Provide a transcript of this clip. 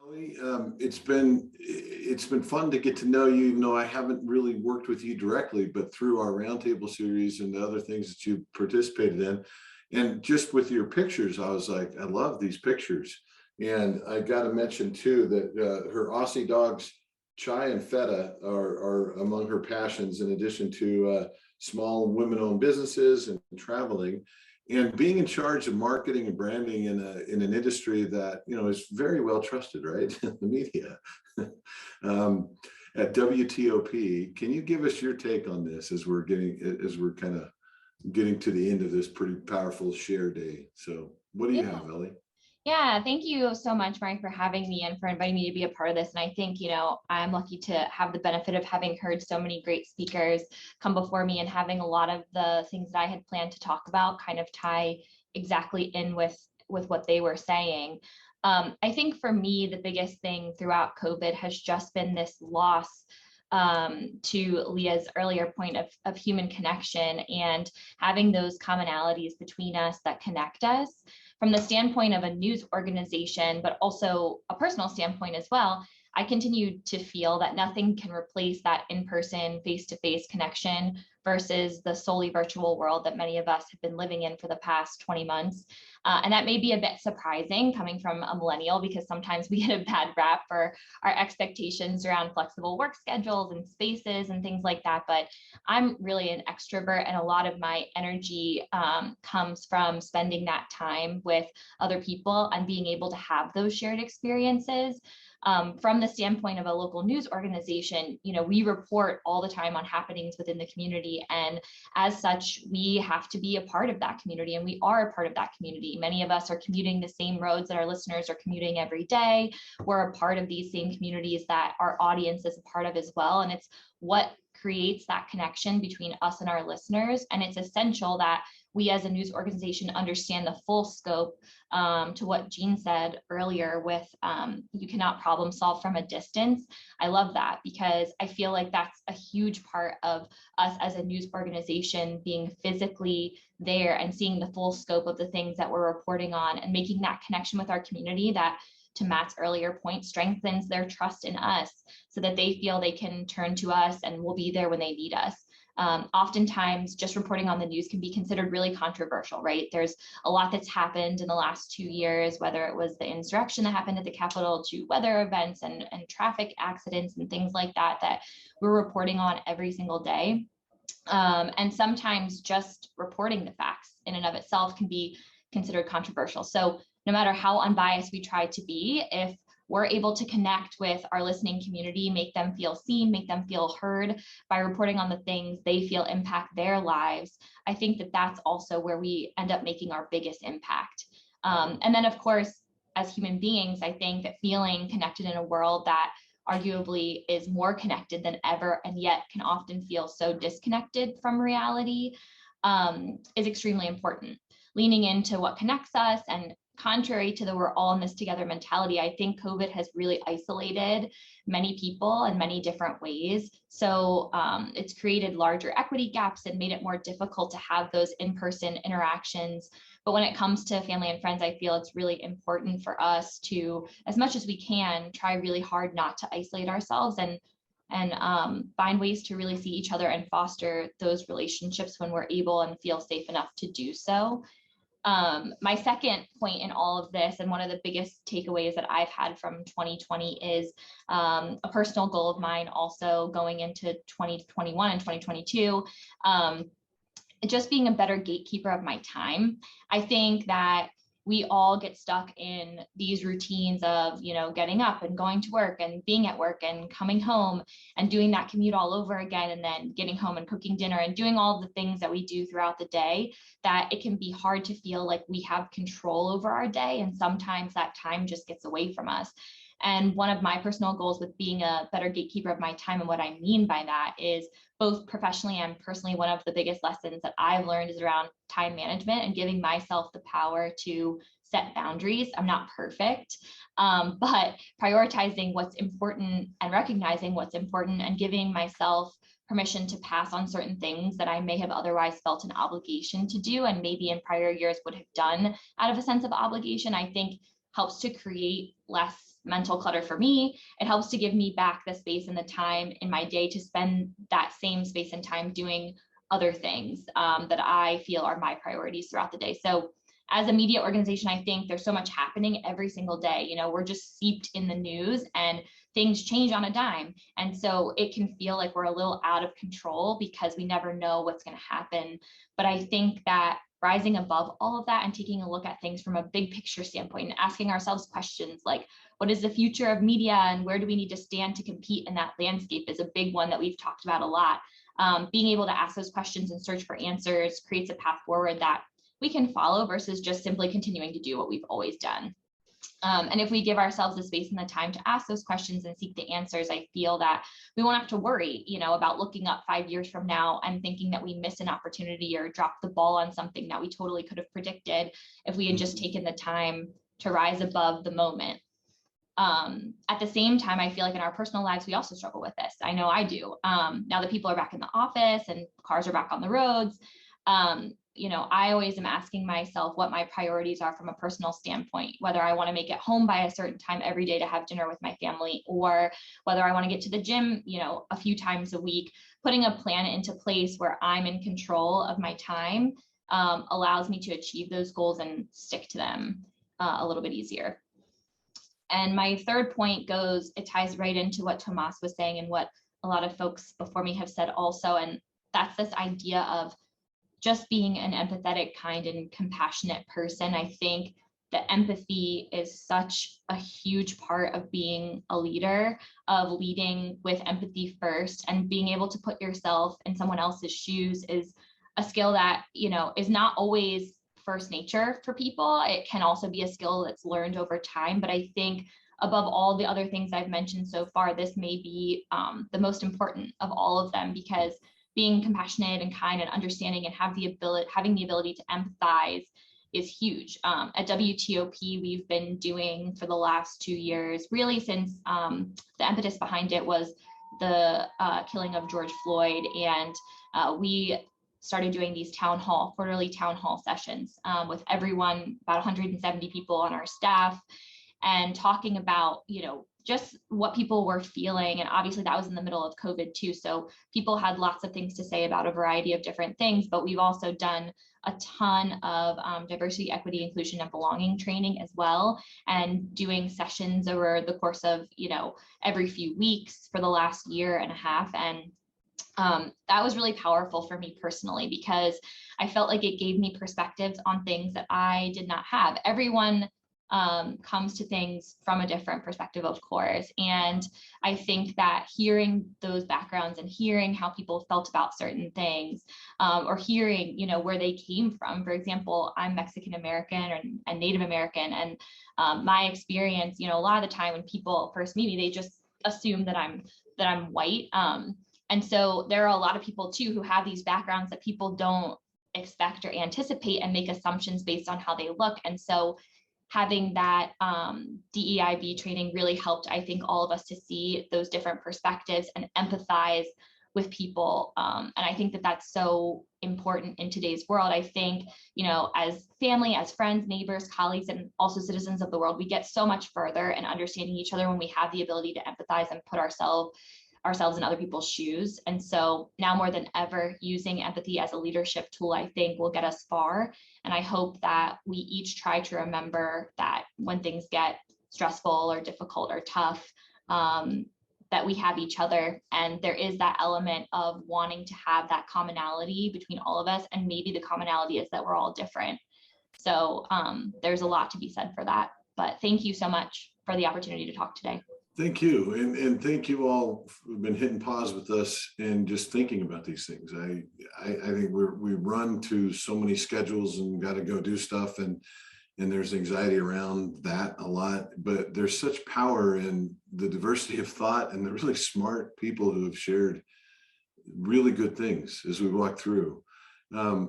Elly, it's been fun to get to know you, even though I haven't really worked with you directly, but through our roundtable series and the other things that you participated in. And just with your pictures, I was like, I love these pictures. And I got to mention too that her Aussie dogs, Chai and Feta, are among her passions, in addition to small women-owned businesses and traveling. And being in charge of marketing and branding in an industry that is very well trusted, right? The media. um, at WTOP, can you give us your take on this as we're kind of getting to the end of this pretty powerful share day? So what do you have, Elly? Yeah, thank you so much, Mike, for having me and for inviting me to be a part of this. And I think, I'm lucky to have the benefit of having heard so many great speakers come before me and having a lot of the things that I had planned to talk about kind of tie exactly in with what they were saying. I think for me, the biggest thing throughout COVID has just been this loss to Leah's earlier point of human connection and having those commonalities between us that connect us from the standpoint of a news organization, but also a personal standpoint as well. I continue to feel that nothing can replace that in-person, face-to-face connection versus the solely virtual world that many of us have been living in for the past 20 months. And that may be a bit surprising coming from a millennial, because sometimes we get a bad rap for our expectations around flexible work schedules and spaces and things like that. But I'm really an extrovert, and a lot of my energy comes from spending that time with other people and being able to have those shared experiences. From the standpoint of a local news organization, we report all the time on happenings within the community. And as such, we have to be a part of that community, and we are a part of that community. Many of us are commuting the same roads that our listeners are commuting every day. We're a part of these same communities that our audience is a part of as well. And it's what creates that connection between us and our listeners. And it's essential that we as a news organization understand the full scope, to what Jean said earlier with you cannot problem solve from a distance. I love that, because I feel like that's a huge part of us as a news organization, being physically there and seeing the full scope of the things that we're reporting on and making that connection with our community that, to Matt's earlier point, strengthens their trust in us so that they feel they can turn to us and we'll be there when they need us. Oftentimes, just reporting on the news can be considered really controversial, right? There's a lot that's happened in the last 2 years, whether it was the insurrection that happened at the Capitol to weather events and traffic accidents and things like that, that we're reporting on every single day. And sometimes just reporting the facts in and of itself can be considered controversial. So no matter how unbiased we try to be, if we're able to connect with our listening community, make them feel seen, make them feel heard by reporting on the things they feel impact their lives, I think that that's also where we end up making our biggest impact. And then, of course, as human beings, I think that feeling connected in a world that arguably is more connected than ever and yet can often feel so disconnected from reality is extremely important. Leaning into what connects us, and contrary to the we're all in this together mentality, I think COVID has really isolated many people in many different ways. So it's created larger equity gaps and made it more difficult to have those in-person interactions. But when it comes to family and friends, I feel it's really important for us to, as much as we can, try really hard not to isolate ourselves and find ways to really see each other and foster those relationships when we're able and feel safe enough to do so. My second point in all of this, and one of the biggest takeaways that I've had from 2020, is a personal goal of mine also going into 2021 and 2022, just being a better gatekeeper of my time. I think that we all get stuck in these routines of, getting up and going to work and being at work and coming home and doing that commute all over again, and then getting home and cooking dinner and doing all the things that we do throughout the day, that it can be hard to feel like we have control over our day. And sometimes that time just gets away from us. And one of my personal goals with being a better gatekeeper of my time, and what I mean by that is both professionally and personally, one of the biggest lessons that I've learned is around time management and giving myself the power to set boundaries. I'm not perfect, but prioritizing what's important and recognizing what's important and giving myself permission to pass on certain things that I may have otherwise felt an obligation to do, and maybe in prior years would have done out of a sense of obligation. I think helps to create less mental clutter for me. It helps to give me back the space and the time in my day to spend that same space and time doing other things that I feel are my priorities throughout the day. So as a media organization, I think there's so much happening every single day. We're just steeped in the news and things change on a dime. And so it can feel like we're a little out of control because we never know what's going to happen. But I think that rising above all of that and taking a look at things from a big picture standpoint and asking ourselves questions like, what is the future of media and where do we need to stand to compete in that landscape is a big one that we've talked about a lot. Being able to ask those questions and search for answers creates a path forward that we can follow versus just simply continuing to do what we've always done. And if we give ourselves the space and the time to ask those questions and seek the answers, I feel that we won't have to worry, about looking up 5 years from now and thinking that we missed an opportunity or dropped the ball on something that we totally could have predicted if we had just taken the time to rise above the moment. At the same time, I feel like in our personal lives, we also struggle with this. I know I do. Now that people are back in the office and cars are back on the roads, I always am asking myself what my priorities are from a personal standpoint, whether I want to make it home by a certain time every day to have dinner with my family, or whether I want to get to the gym, a few times a week. Putting a plan into place where I'm in control of my time allows me to achieve those goals and stick to them a little bit easier. And my third point it ties right into what Tomas was saying and what a lot of folks before me have said also. And that's this idea of just being an empathetic, kind, and compassionate person. I think that empathy is such a huge part of being a leader, of leading with empathy first, and being able to put yourself in someone else's shoes is a skill that, is not always first nature for people. It can also be a skill that's learned over time. But I think above all the other things I've mentioned so far, this may be the most important of all of them, because being compassionate and kind and understanding and having the ability to empathize is huge. At WTOP, we've been doing for the last 2 years, really since the impetus behind it was the killing of George Floyd. And we started doing these quarterly town hall sessions with everyone, about 170 people on our staff, and talking about, just what people were feeling. And obviously that was in the middle of COVID too. So people had lots of things to say about a variety of different things, but we've also done a ton of diversity, equity, inclusion, and belonging training as well, and doing sessions over the course of, every few weeks for the last year and a half. And that was really powerful for me personally, because I felt like it gave me perspectives on things that I did not have. Everyone comes to things from a different perspective, of course. And I think that hearing those backgrounds and hearing how people felt about certain things, or hearing, where they came from. For example, I'm Mexican American and Native American, and my experience, a lot of the time when people first meet me, they just assume that I'm white. And so there are a lot of people too who have these backgrounds that people don't expect or anticipate and make assumptions based on how they look. And so having that DEIB training really helped, I think, all of us to see those different perspectives and empathize with people. And I think that that's so important in today's world. I think, as family, as friends, neighbors, colleagues, and also citizens of the world, we get so much further in understanding each other when we have the ability to empathize and put ourselves in other people's shoes. And so now more than ever, using empathy as a leadership tool, I think, will get us far. And I hope that we each try to remember that when things get stressful or difficult or tough, that we have each other. And there is that element of wanting to have that commonality between all of us. And maybe the commonality is that we're all different. So there's a lot to be said for that. But thank you so much for the opportunity to talk today. Thank you. And thank you all who've been hitting pause with us and just thinking about these things. I think we run to so many schedules and got to go do stuff, and there's anxiety around that a lot, but there's such power in the diversity of thought and the really smart people who have shared really good things as we walk through.